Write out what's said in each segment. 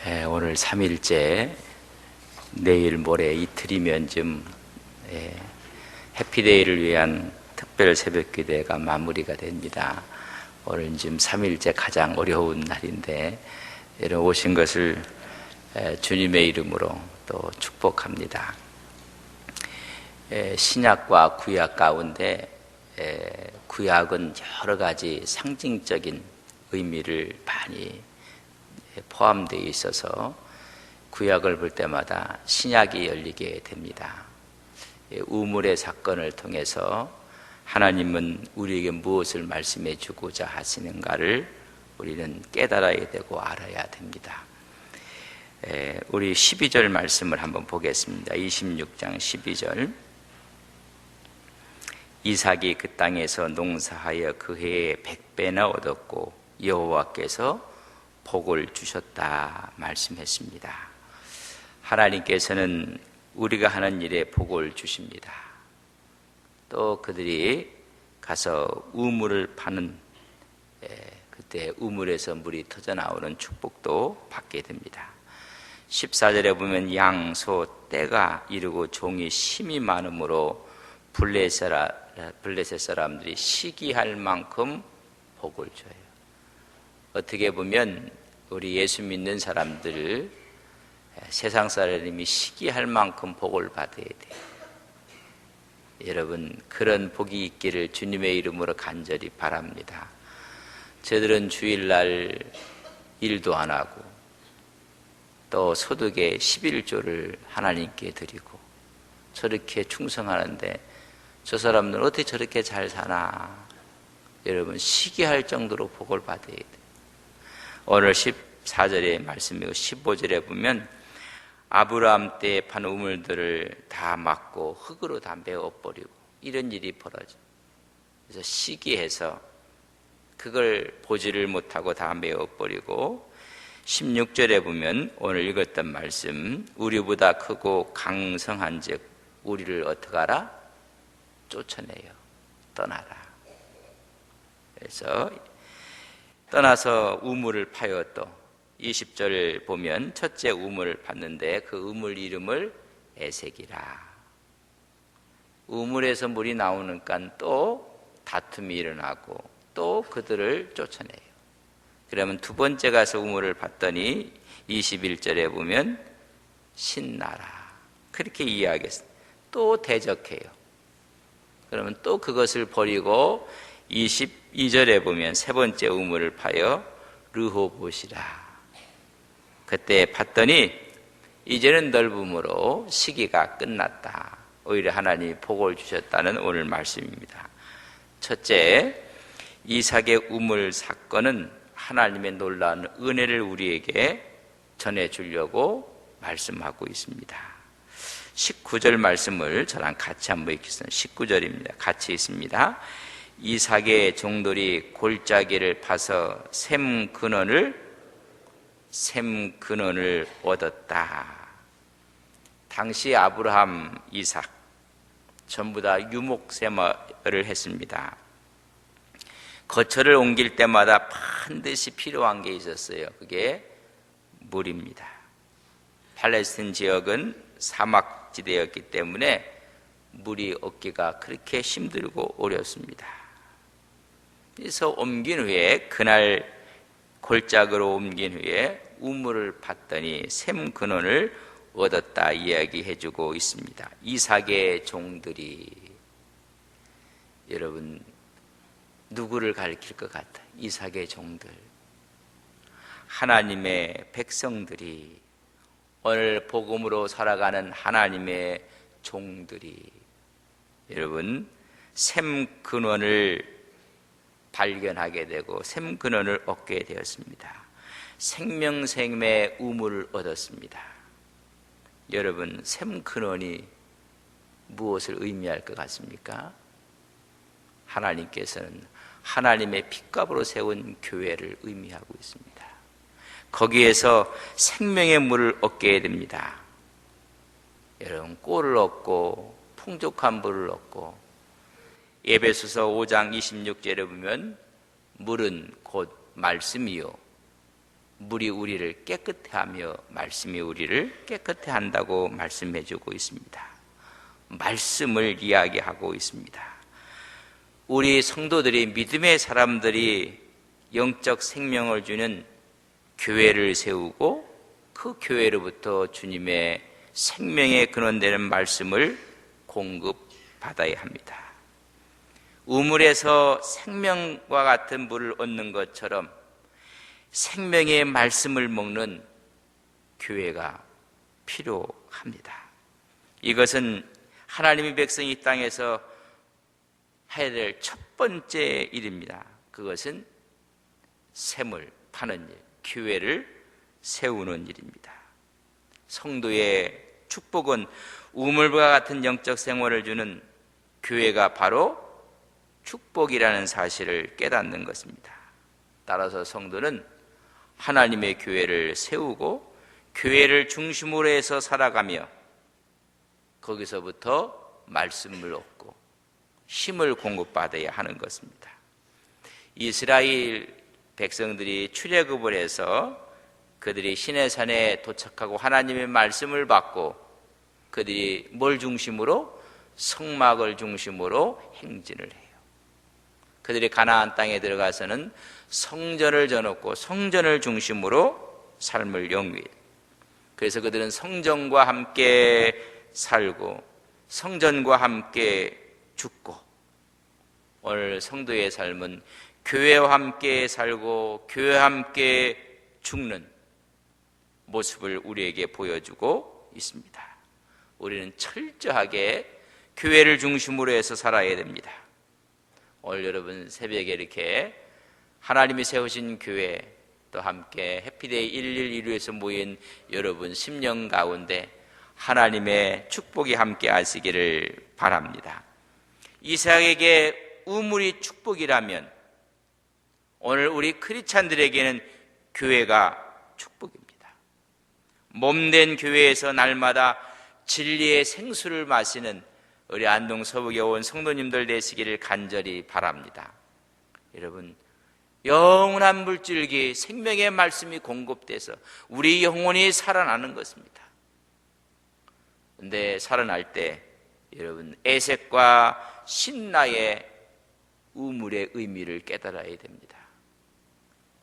오늘 3일째, 내일 모레 이틀이면 좀 해피데이를 위한 특별 새벽기도회가 마무리가 됩니다. 오늘 지금 3일째 가장 어려운 날인데 여러분 오신 것을 주님의 이름으로 또 축복합니다. 신약과 구약 가운데 구약은 여러 가지 상징적인 의미를 많이 포함되어 있어서 구약을 볼 때마다 신약이 열리게 됩니다. 우물의 사건을 통해서 하나님은 우리에게 무엇을 말씀해 주고자 하시는가를 우리는 깨달아야 되고 알아야 됩니다. 우리 12절 말씀을 한번 보겠습니다. 26장 12절. 이삭이 그 땅에서 농사하여 그 해에 100배나 얻었고 여호와께서 복을 주셨다 말씀했습니다. 하나님께서는 우리가 하는 일에 복을 주십니다. 또 그들이 가서 우물을 파는 그때 우물에서 물이 터져 나오는 축복도 받게 됩니다. 14절에 보면 양, 소, 떼가 이르고 종이 심이 많으므로 블레셋 사람들이 시기할 만큼 복을 줘요. 어떻게 보면 우리 예수 믿는 사람들, 세상 사람이 시기할 만큼 복을 받아야 돼요. 여러분, 그런 복이 있기를 주님의 이름으로 간절히 바랍니다. 저들은 주일날 일도 안 하고 또 소득의 11조를 하나님께 드리고 저렇게 충성하는데 저 사람들은 어떻게 저렇게 잘 사나? 여러분, 시기할 정도로 복을 받아야 돼요. 오늘 14절의 말씀이고 15절에 보면 아브라함 때 판 우물들을 다 막고 흙으로 다 메워버리고 이런 일이 벌어져. 그래서 시기해서 그걸 보지를 못하고 다 메워버리고 16절에 보면 오늘 읽었던 말씀, 우리보다 크고 강성한 즉 우리를 어떻게 하라? 쫓아내요. 떠나라. 그래서 떠나서 우물을 파여 또 20절 보면 첫째 우물을 봤는데 그 우물 이름을 에색이라. 우물에서 물이 나오니까 또 다툼이 일어나고 또 그들을 쫓아내요. 그러면 두 번째 가서 우물을 봤더니 21절에 보면 신나라. 그렇게 이해하겠어요. 또 대적해요. 그러면 또 그것을 버리고 22절에 보면 세 번째 우물을 파여 르호봇이라. 그때 봤더니 이제는 넓음으로 시기가 끝났다. 오히려 하나님이 복을 주셨다는 오늘 말씀입니다. 첫째, 이삭의 우물 사건은 하나님의 놀라운 은혜를 우리에게 전해주려고 말씀하고 있습니다. 19절 말씀을 저랑 같이 한번 읽겠습니다. 19절입니다. 같이 있습니다. 이삭의 종들이 골짜기를 파서 샘 근원을 얻었다. 당시 아브라함, 이삭 전부 다 유목생활을 했습니다. 거처를 옮길 때마다 반드시 필요한 게 있었어요. 그게 물입니다. 팔레스틴 지역은 사막지대였기 때문에 물이 얻기가 그렇게 힘들고 어렵습니다. 그래서 옮긴 후에 그날 골짜기로 옮긴 후에 우물을 봤더니 샘 근원을 얻었다 이야기해주고 있습니다. 이삭의 종들이 여러분 누구를 가리킬 것 같아요? 이삭의 종들, 하나님의 백성들이, 오늘 복음으로 살아가는 하나님의 종들이 여러분 샘 근원을 발견하게 되고 샘 근원을 얻게 되었습니다. 생명샘의 우물을 얻었습니다. 여러분 샘 근원이 무엇을 의미할 것 같습니까? 하나님께서는 하나님의 핏값으로 세운 교회를 의미하고 있습니다. 거기에서 생명의 물을 얻게 됩니다. 여러분 꼴을 얻고 풍족한 물을 얻고 에베소서 5장 26절에 보면 물은 곧 말씀이요 물이 우리를 깨끗해 하며 말씀이 우리를 깨끗해 한다고 말씀해 주고 있습니다. 말씀을 이야기하고 있습니다. 우리 성도들이, 믿음의 사람들이 영적 생명을 주는 교회를 세우고 그 교회로부터 주님의 생명의 근원되는 말씀을 공급받아야 합니다. 우물에서 생명과 같은 물을 얻는 것처럼 생명의 말씀을 먹는 교회가 필요합니다. 이것은 하나님의 백성이 이 땅에서 해야 될 첫 번째 일입니다. 그것은 샘을 파는 일, 교회를 세우는 일입니다. 성도의 축복은 우물과 같은 영적 생활을 주는 교회가 바로 축복이라는 사실을 깨닫는 것입니다. 따라서 성도는 하나님의 교회를 세우고 교회를 중심으로 해서 살아가며 거기서부터 말씀을 얻고 힘을 공급받아야 하는 것입니다. 이스라엘 백성들이 출애굽을 해서 그들이 시내산에 도착하고 하나님의 말씀을 받고 그들이 뭘 중심으로? 성막을 중심으로 행진을 해요. 그들이 가나안 땅에 들어가서는 성전을 져놓고 성전을 중심으로 삶을 영위해요. 그래서 그들은 성전과 함께 살고 성전과 함께 죽고, 오늘 성도의 삶은 교회와 함께 살고 교회와 함께 죽는 모습을 우리에게 보여주고 있습니다. 우리는 철저하게 교회를 중심으로 해서 살아야 됩니다. 오늘 여러분 새벽에 이렇게 하나님이 세우신 교회 또 함께 해피데이 112에서 모인 여러분 심령 가운데 하나님의 축복이 함께 하시기를 바랍니다. 이삭에게 우물이 축복이라면 오늘 우리 크리스찬들에게는 교회가 축복입니다. 몸된 교회에서 날마다 진리의 생수를 마시는 우리 안동 서북에 온 성도님들 되시기를 간절히 바랍니다. 여러분, 영원한 물줄기 생명의 말씀이 공급돼서 우리 영혼이 살아나는 것입니다. 그런데 살아날 때 여러분 에색과 신라의 우물의 의미를 깨달아야 됩니다.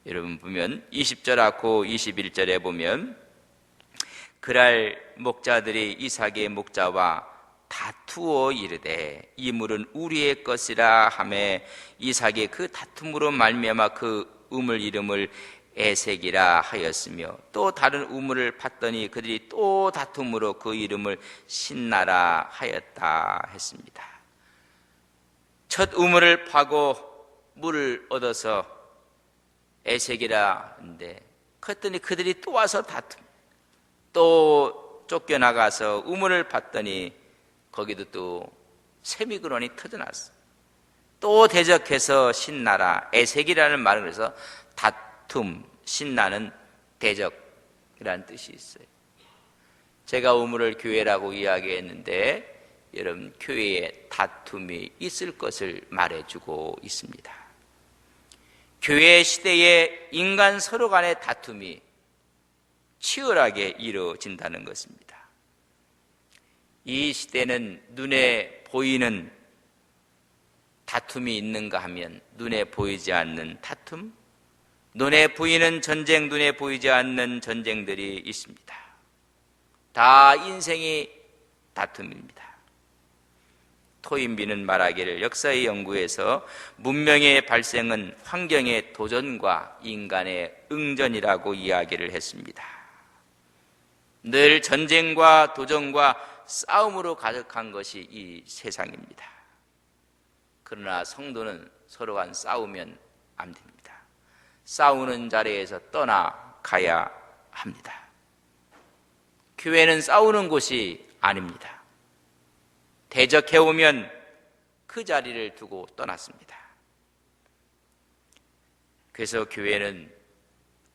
여러분 보면 20절 않고 21절에 보면 그날 목자들이 이삭의 목자와 다투어 이르되 이 물은 우리의 것이라 하매 이삭이 그 다툼으로 말미암아 그 우물 이름을 에색이라 하였으며 또 다른 우물을 팠더니 그들이 또 다툼으로 그 이름을 신나라 하였다 했습니다. 첫 우물을 파고 물을 얻어서 에색이라 하는데 그랬더니 그들이 또 와서 또 쫓겨나가서 우물을 팠더니 거기도 또 세미그론이 터져났어. 또 대적해서 신나라. 에색이라는 말은 그래서 다툼, 신나는 대적이라는 뜻이 있어요. 제가 우물을 교회라고 이야기했는데 여러분 교회에 다툼이 있을 것을 말해주고 있습니다. 교회 시대에 인간 서로 간의 다툼이 치열하게 이루어진다는 것입니다. 이 시대는 눈에 보이는 다툼이 있는가 하면 눈에 보이지 않는 다툼, 눈에 보이는 전쟁, 눈에 보이지 않는 전쟁들이 있습니다. 다 인생이 다툼입니다. 토인비는 말하기를 역사의 연구에서 문명의 발생은 환경의 도전과 인간의 응전이라고 이야기를 했습니다. 늘 전쟁과 도전과 싸움으로 가득한 것이 이 세상입니다. 그러나 성도는 서로 간 싸우면 안 됩니다. 싸우는 자리에서 떠나가야 합니다. 교회는 싸우는 곳이 아닙니다. 대적해오면 그 자리를 두고 떠났습니다. 그래서 교회는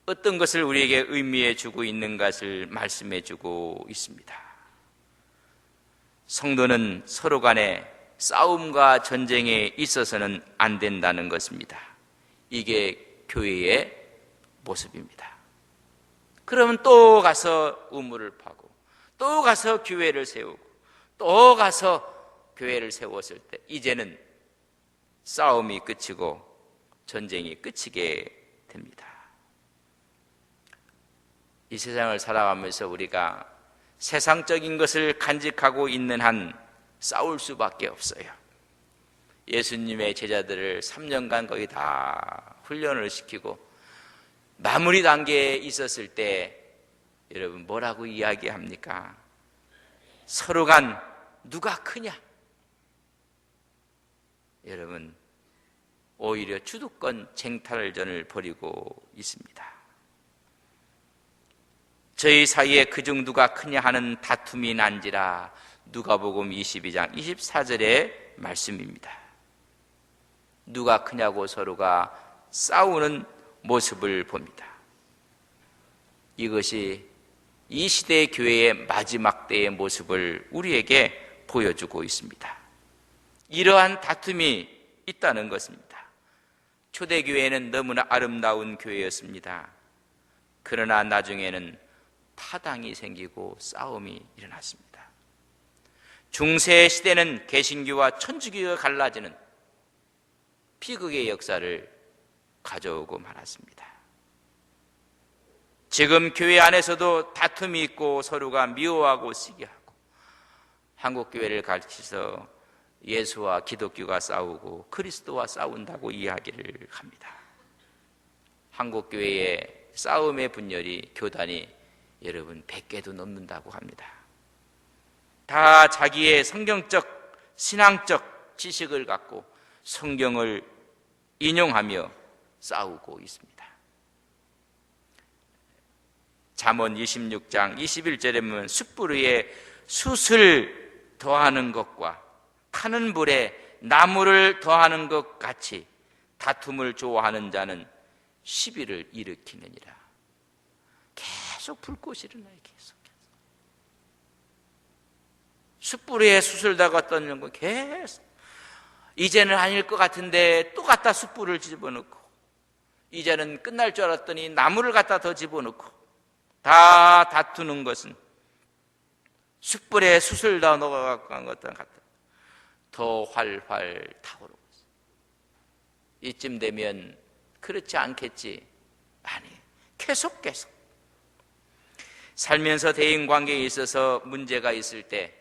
어떤 것을 우리에게 의미해 주고 있는 것을 말씀해 주고 있습니다. 성도는 서로 간에 싸움과 전쟁에 있어서는 안 된다는 것입니다. 이게 교회의 모습입니다. 그러면 또 가서 우물을 파고, 또 가서 교회를 세우고, 또 가서 교회를 세웠을 때 이제는 싸움이 끝이고 전쟁이 끝이게 됩니다. 이 세상을 살아가면서 우리가 세상적인 것을 간직하고 있는 한 싸울 수밖에 없어요. 예수님의 제자들을 3년간 거의 다 훈련을 시키고 마무리 단계에 있었을 때 여러분 뭐라고 이야기합니까? 서로 간 누가 크냐? 여러분 오히려 주도권 쟁탈전을 벌이고 있습니다. 저희 사이에 그중 누가 크냐 하는 다툼이 난지라 누가복음 22장 24절의 말씀입니다. 누가 크냐고 서로가 싸우는 모습을 봅니다. 이것이 이 시대의 교회의 마지막 때의 모습을 우리에게 보여주고 있습니다. 이러한 다툼이 있다는 것입니다. 초대교회는 너무나 아름다운 교회였습니다. 그러나 나중에는 파당이 생기고 싸움이 일어났습니다. 중세 시대는 개신교와 천주교가 갈라지는 비극의 역사를 가져오고 말았습니다. 지금 교회 안에서도 다툼이 있고 서로가 미워하고 시기하고 한국교회를 가르쳐서 예수와 기독교가 싸우고 그리스도와 싸운다고 이야기를 합니다. 한국교회의 싸움의 분열이 교단이 여러분 100개도 넘는다고 합니다. 다 자기의 성경적 신앙적 지식을 갖고 성경을 인용하며 싸우고 있습니다. 잠언 26장 21절에 보면 숯불 위에 숯을 더하는 것과 타는 불에 나무를 더하는 것 같이 다툼을 좋아하는 자는 시비를 일으키느니라. 계속 불꽃이 일어나요. 계속. 숯불 위에 숯을 다갔다는 거 계속. 이제는 아닐 것 같은데 또 갖다 숯불을 집어넣고, 이제는 끝날 줄 알았더니 나무를 갖다 더 집어넣고, 다 다투는 것은 숯불에 숯을 더 넣어갖고 한 것과 같다. 더 활활 타오르고 있어요. 이쯤 되면 그렇지 않겠지? 아니, 계속 살면서 대인관계에 있어서 문제가 있을 때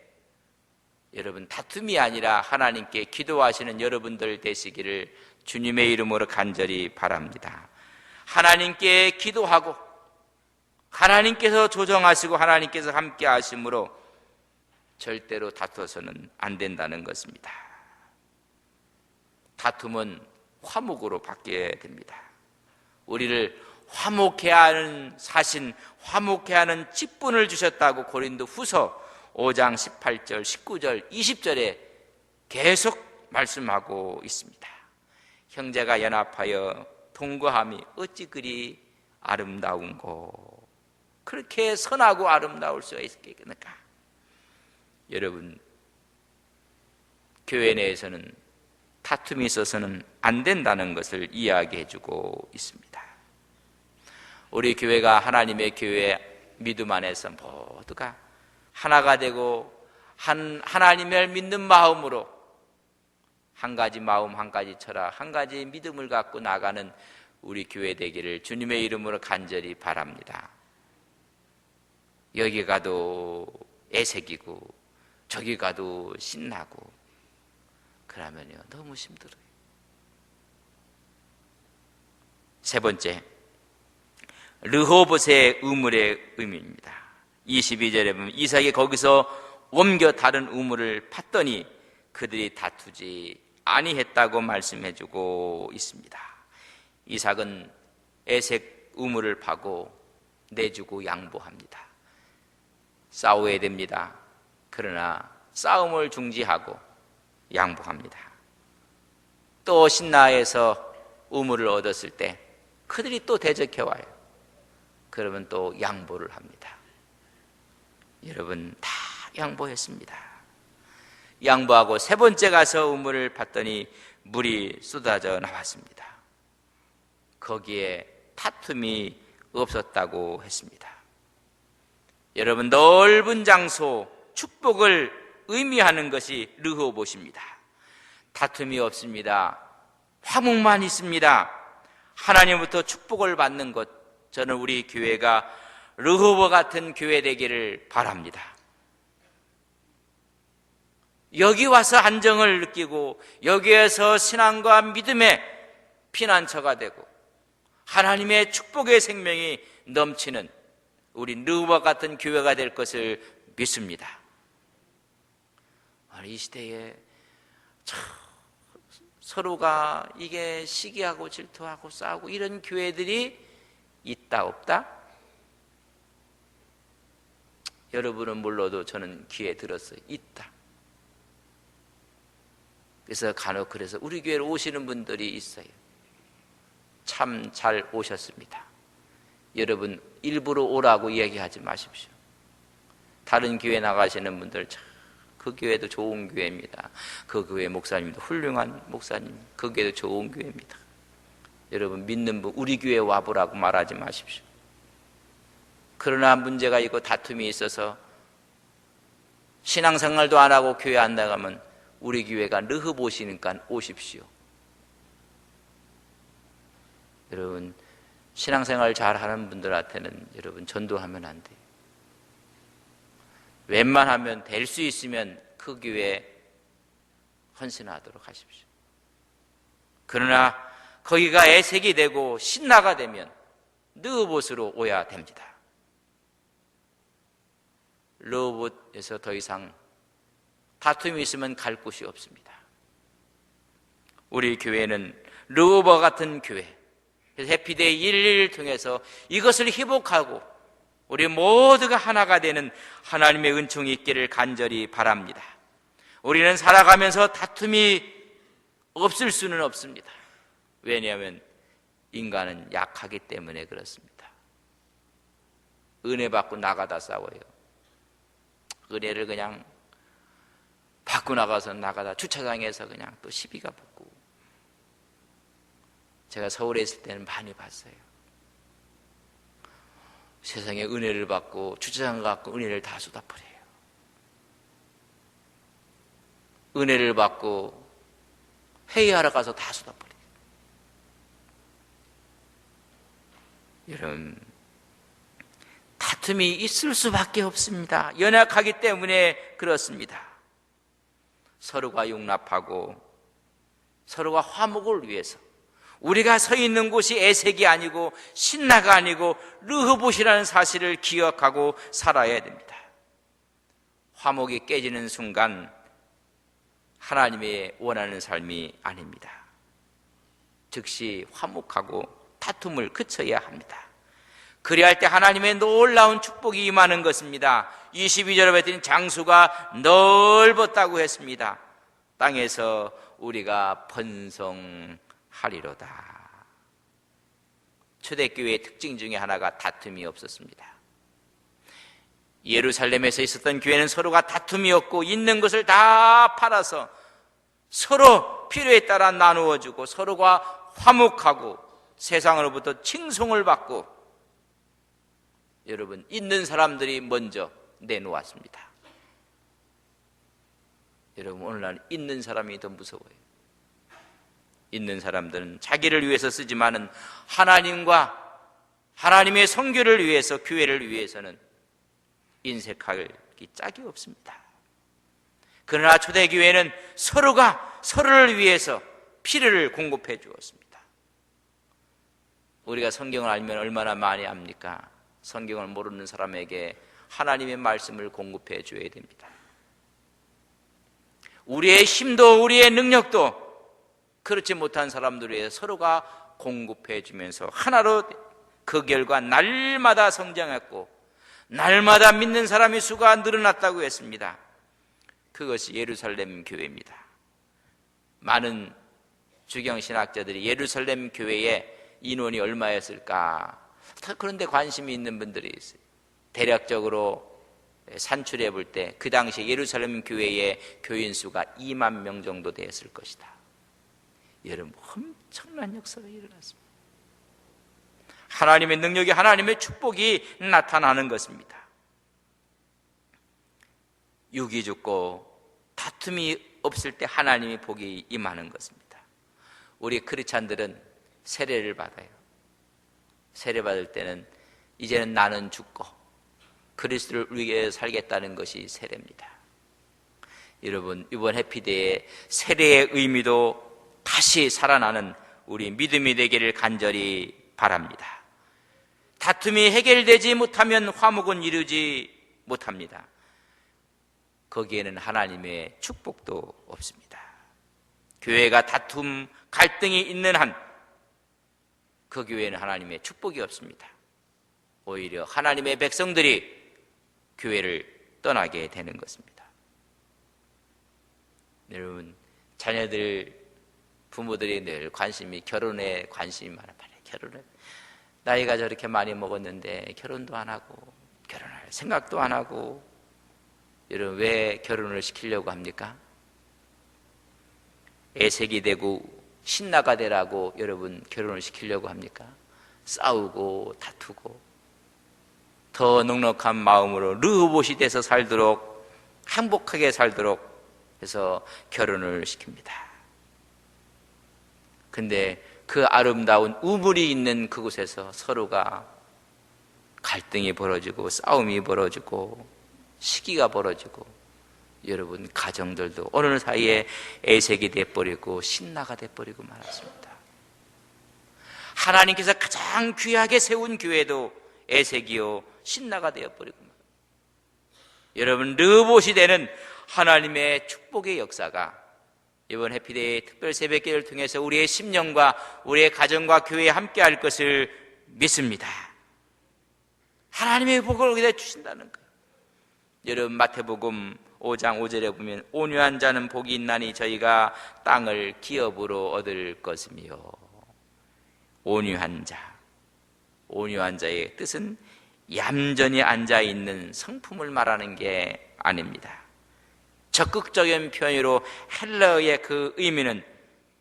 여러분 다툼이 아니라 하나님께 기도하시는 여러분들 되시기를 주님의 이름으로 간절히 바랍니다. 하나님께 기도하고 하나님께서 조정하시고 하나님께서 함께 하심으로 절대로 다투어서는 안 된다는 것입니다. 다툼은 화목으로 바뀌어야 됩니다. 우리를 화목해 하는 사신, 화목해 하는 직분을 주셨다고 고린도 후서 5장 18절, 19절, 20절에 계속 말씀하고 있습니다. 형제가 연합하여 동거함이 어찌 그리 아름다운고, 그렇게 선하고 아름다울 수가 있겠습니까? 여러분, 교회 내에서는 다툼이 있어서는 안 된다는 것을 이야기해 주고 있습니다. 우리 교회가 하나님의 교회, 믿음 안에서 모두가 하나가 되고 하나님을 믿는 마음으로 한 가지 마음, 한 가지 철학, 한 가지 믿음을 갖고 나가는 우리 교회 되기를 주님의 이름으로 간절히 바랍니다. 여기 가도 애색이고 저기 가도 신나고 그러면요 너무 힘들어요. 세 번째, 르호봇의 우물의 의미입니다. 22절에 보면 이삭이 거기서 옮겨 다른 우물을 팠더니 그들이 다투지 아니했다고 말씀해주고 있습니다. 이삭은 에색 우물을 파고 내주고 양보합니다. 싸워야 됩니다. 그러나 싸움을 중지하고 양보합니다. 또 신라에서 우물을 얻었을 때 그들이 또 대적해와요. 그러면 또 양보를 합니다. 여러분 다 양보했습니다. 양보하고 세 번째 가서 우물을 팠더니 물이 쏟아져 나왔습니다. 거기에 다툼이 없었다고 했습니다. 여러분, 넓은 장소, 축복을 의미하는 것이 르호봇입니다. 다툼이 없습니다. 화목만 있습니다. 하나님부터 축복을 받는 것, 저는 우리 교회가 르호봇 같은 교회 되기를 바랍니다. 여기 와서 안정을 느끼고 여기에서 신앙과 믿음의 피난처가 되고 하나님의 축복의 생명이 넘치는 우리 르호봇 같은 교회가 될 것을 믿습니다. 이 시대에 서로가 이게 시기하고 질투하고 싸우고 이런 교회들이 있다 없다? 여러분은 몰라도 저는 귀에 들었어요. 있다. 그래서 간혹 그래서 우리 교회로 오시는 분들이 있어요. 참 잘 오셨습니다. 여러분 일부러 오라고 이야기하지 마십시오. 다른 교회 나가시는 분들 그 교회도 좋은 교회입니다. 그 교회 목사님도 훌륭한 목사님, 그 교회도 좋은 교회입니다. 여러분 믿는 분 우리 교회 와보라고 말하지 마십시오. 그러나 문제가 있고 다툼이 있어서 신앙생활도 안 하고 교회 안 나가면 우리 교회가 르호봇이니까 오십시오. 여러분 신앙생활 잘하는 분들한테는 여러분 전도하면 안 돼요. 웬만하면 될 수 있으면 그 교회에 헌신하도록 하십시오. 그러나 거기가 애색이 되고 신나가 되면 르호봇으로 오야 됩니다. 르호봇에서 더 이상 다툼이 있으면 갈 곳이 없습니다. 우리 교회는 르호봇 같은 교회, 해피데이 111을 통해서 이것을 회복하고 우리 모두가 하나가 되는 하나님의 은총이 있기를 간절히 바랍니다. 우리는 살아가면서 다툼이 없을 수는 없습니다. 왜냐하면 인간은 약하기 때문에 그렇습니다. 은혜 받고 나가다 싸워요. 은혜를 그냥 받고 나가다 주차장에서 그냥 또 시비가 붙고. 제가 서울에 있을 때는 많이 봤어요. 세상에 은혜를 받고 주차장 갖고 은혜를 다 쏟아버려요. 은혜를 받고 회의하러 가서 다 쏟아버려요. 여러분 다툼이 있을 수밖에 없습니다. 연약하기 때문에 그렇습니다. 서로가 용납하고 서로가 화목을 위해서 우리가 서 있는 곳이 애색이 아니고 신나가 아니고 르호봇이라는 사실을 기억하고 살아야 됩니다. 화목이 깨지는 순간 하나님의 원하는 삶이 아닙니다. 즉시 화목하고 다툼을 그쳐야 합니다. 그래야 할 때 하나님의 놀라운 축복이 임하는 것입니다. 22절에 봤더니 장수가 넓었다고 했습니다. 땅에서 우리가 번성하리로다. 초대교회의 특징 중에 하나가 다툼이 없었습니다. 예루살렘에서 있었던 교회는 서로가 다툼이 없고 있는 것을 다 팔아서 서로 필요에 따라 나누어주고 서로가 화목하고 세상으로부터 칭송을 받고 여러분 있는 사람들이 먼저 내놓았습니다. 여러분 오늘날 있는 사람이 더 무서워요. 있는 사람들은 자기를 위해서 쓰지만은 하나님과 하나님의 선교를 위해서 교회를 위해서는 인색할 짝이 없습니다. 그러나 초대교회는 서로가 서로를 위해서 피를 공급해 주었습니다. 우리가 성경을 알면 얼마나 많이 압니까? 성경을 모르는 사람에게 하나님의 말씀을 공급해 줘야 됩니다. 우리의 힘도 우리의 능력도 그렇지 못한 사람들을 위해 서로가 공급해 주면서 하나로 그 결과 날마다 성장했고 날마다 믿는 사람의 수가 늘어났다고 했습니다. 그것이 예루살렘 교회입니다. 많은 주경신학자들이 예루살렘 교회의 인원이 얼마였을까? 그런데 관심이 있는 분들이 있어요. 대략적으로 산출해 볼 때 그 당시 예루살렘 교회의 교인 수가 2만 명 정도 되었을 것이다. 여러분 엄청난 역사가 일어났습니다. 하나님의 능력이, 하나님의 축복이 나타나는 것입니다. 육이 죽고 다툼이 없을 때 하나님의 복이 임하는 것입니다. 우리 크리스찬들은 세례를 받아요. 세례 받을 때는 이제는 나는 죽고 그리스도를 위해 살겠다는 것이 세례입니다. 여러분, 이번 해피데이에 세례의 의미도 다시 살아나는 우리 믿음이 되기를 간절히 바랍니다. 다툼이 해결되지 못하면 화목은 이루지 못합니다. 거기에는 하나님의 축복도 없습니다. 교회가 다툼, 갈등이 있는 한 그 교회는 하나님의 축복이 없습니다. 오히려 하나님의 백성들이 교회를 떠나게 되는 것입니다. 여러분, 자녀들, 부모들이 늘 결혼에 관심이 많아요. 결혼을 나이가 저렇게 많이 먹었는데 결혼도 안 하고 결혼할 생각도 안 하고, 여러분 왜 결혼을 시키려고 합니까? 애색이 되고 신나가 되라고 여러분 결혼을 시키려고 합니까? 싸우고 다투고 더 넉넉한 마음으로 르호봇이 돼서 살도록, 행복하게 살도록 해서 결혼을 시킵니다. 근데 그 아름다운 우물이 있는 그곳에서 서로가 갈등이 벌어지고 싸움이 벌어지고 시기가 벌어지고, 여러분 가정들도 어느 사이에 애색이 돼버리고 신나가 돼버리고 말았습니다. 하나님께서 가장 귀하게 세운 교회도 애색이요 신나가 되어버리고 말았습니다. 여러분, 르봇이 되는 하나님의 축복의 역사가 이번 해피데이 특별 새벽기를 통해서 우리의 심령과 우리의 가정과 교회에 함께할 것을 믿습니다. 하나님의 복을 거기다 주신다는 거예요. 여러분, 마태복음 5장 5절에 보면 온유한 자는 복이 있나니 저희가 땅을 기업으로 얻을 것이며, 온유한 자, 온유한 자의 뜻은 얌전히 앉아있는 성품을 말하는 게 아닙니다. 적극적인 표현으로 헬라어의 그 의미는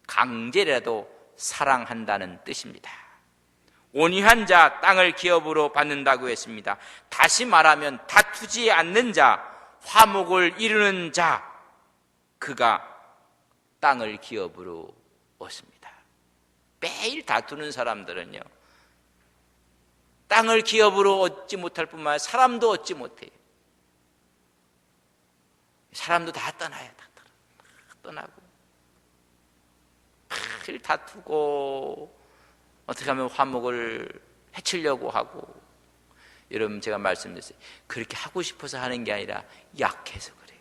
강제라도 사랑한다는 뜻입니다. 온유한 자, 땅을 기업으로 받는다고 했습니다. 다시 말하면 다투지 않는 자, 화목을 이루는 자, 그가 땅을 기업으로 얻습니다. 매일 다투는 사람들은요, 땅을 기업으로 얻지 못할 뿐만 아니라 사람도 얻지 못해요. 사람도 다 떠나요. 다 떠나고 매일 다투고 어떻게 하면 화목을 해치려고 하고. 여러분, 제가 말씀드렸어요. 그렇게 하고 싶어서 하는 게 아니라 약해서 그래요.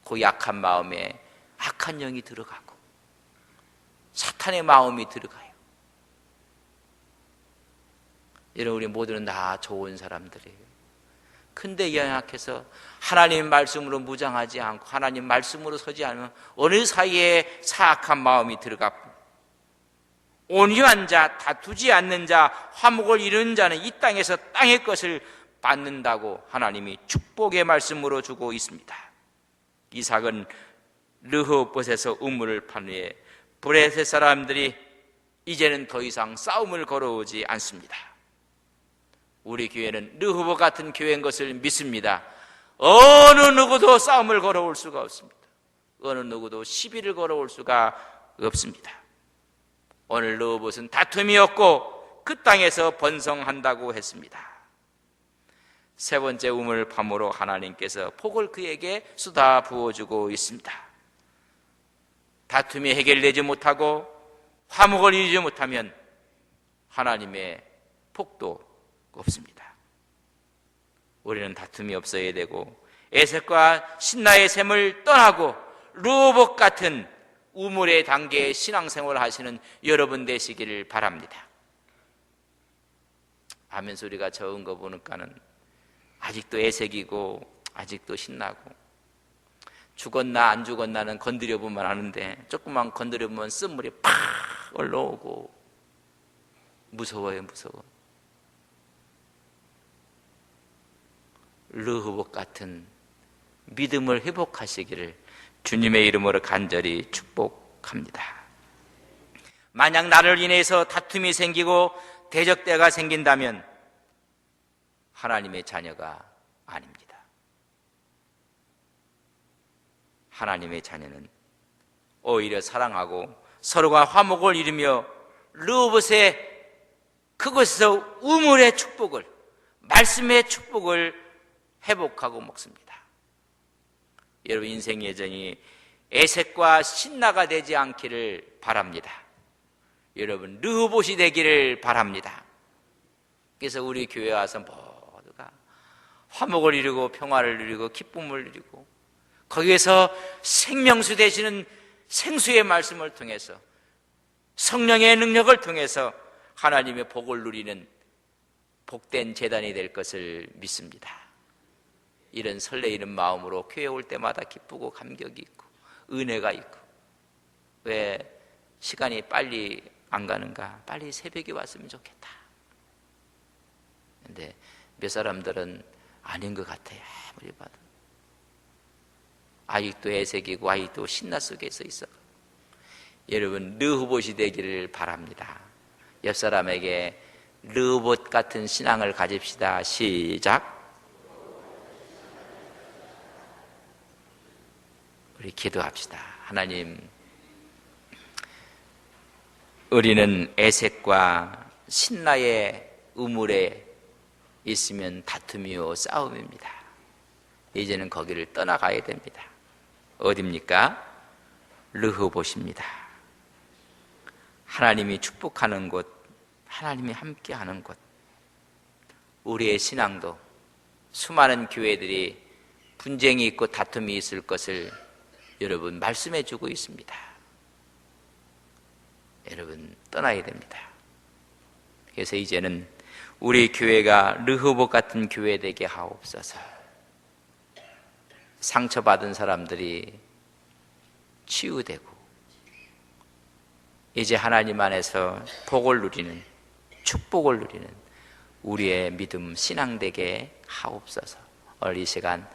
그 약한 마음에 악한 영이 들어가고 사탄의 마음이 들어가요. 여러분, 우리 모두는 다 좋은 사람들이에요. 근데 연약해서 하나님 말씀으로 무장하지 않고 하나님 말씀으로 서지 않으면 어느 사이에 사악한 마음이 들어가고, 온유한 자, 다투지 않는 자, 화목을 이루는 자는 이 땅에서 땅의 것을 받는다고 하나님이 축복의 말씀으로 주고 있습니다. 이삭은 르호봇에서 우물을 판 후에 브레셋 사람들이 이제는 더 이상 싸움을 걸어오지 않습니다. 우리 교회는 르호봇 같은 교회인 것을 믿습니다. 어느 누구도 싸움을 걸어올 수가 없습니다. 어느 누구도 시비를 걸어올 수가 없습니다. 오늘 르호봇은 다툼이 없고 그 땅에서 번성한다고 했습니다. 세 번째 우물 파므로 하나님께서 복을 그에게 쏟아 부어주고 있습니다. 다툼이 해결되지 못하고 화목을 이루지 못하면 하나님의 복도 없습니다. 우리는 다툼이 없어야 되고 애색과 신나의 샘을 떠나고 르호봇 같은 우물의 단계의 신앙생활을 하시는 여러분 되시기를 바랍니다. 아멘 소리가 적은 거 보니까는 아직도 애색이고 아직도 신나고, 죽었나 안 죽었나는 건드려보면 아는데 조금만 건드려보면 쓴물이 팍 올라오고 무서워요. 무서워. 르호봇 같은 믿음을 회복하시기를 주님의 이름으로 간절히 축복합니다. 만약 나를 인해서 다툼이 생기고 대적대가 생긴다면 하나님의 자녀가 아닙니다. 하나님의 자녀는 오히려 사랑하고 서로가 화목을 이루며 르호봇의 그곳에서 우물의 축복을, 말씀의 축복을 회복하고 먹습니다. 여러분, 인생의 여정이 에색과 신나가 되지 않기를 바랍니다. 여러분, 르호봇이 되기를 바랍니다. 그래서 우리 교회에 와서 모두가 화목을 이루고 평화를 누리고 기쁨을 누리고 거기에서 생명수 되시는 생수의 말씀을 통해서 성령의 능력을 통해서 하나님의 복을 누리는 복된 제단이 될 것을 믿습니다. 이런 설레이는 마음으로 교회 올 때마다 기쁘고 감격이 있고 은혜가 있고, 왜 시간이 빨리 안 가는가? 빨리 새벽에 왔으면 좋겠다. 근데 몇 사람들은 아닌 것 같아요. 아무리 봐도 아직도 애색이고 아직도 신나 속에서 있어. 여러분, 르호봇이 되기를 바랍니다. 옆 사람에게 르호봇 같은 신앙을 가집시다. 시작. 우리 기도합시다. 하나님, 우리는 애색과 신나의 우물에 있으면 다툼이요 싸움입니다. 이제는 거기를 떠나가야 됩니다. 어디입니까? 르호봇입니다. 하나님이 축복하는 곳, 하나님이 함께하는 곳. 우리의 신앙도 수많은 교회들이 분쟁이 있고 다툼이 있을 것을 여러분 말씀해 주고 있습니다. 여러분, 떠나야 됩니다. 그래서 이제는 우리 교회가 르호봇 같은 교회 되게 하옵소서. 상처받은 사람들이 치유되고 이제 하나님 안에서 복을 누리는, 축복을 누리는 우리의 믿음, 신앙 되게 하옵소서. 오늘 이 시간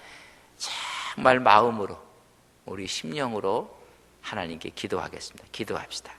정말 마음으로, 우리 심령으로 하나님께 기도하겠습니다. 기도합시다.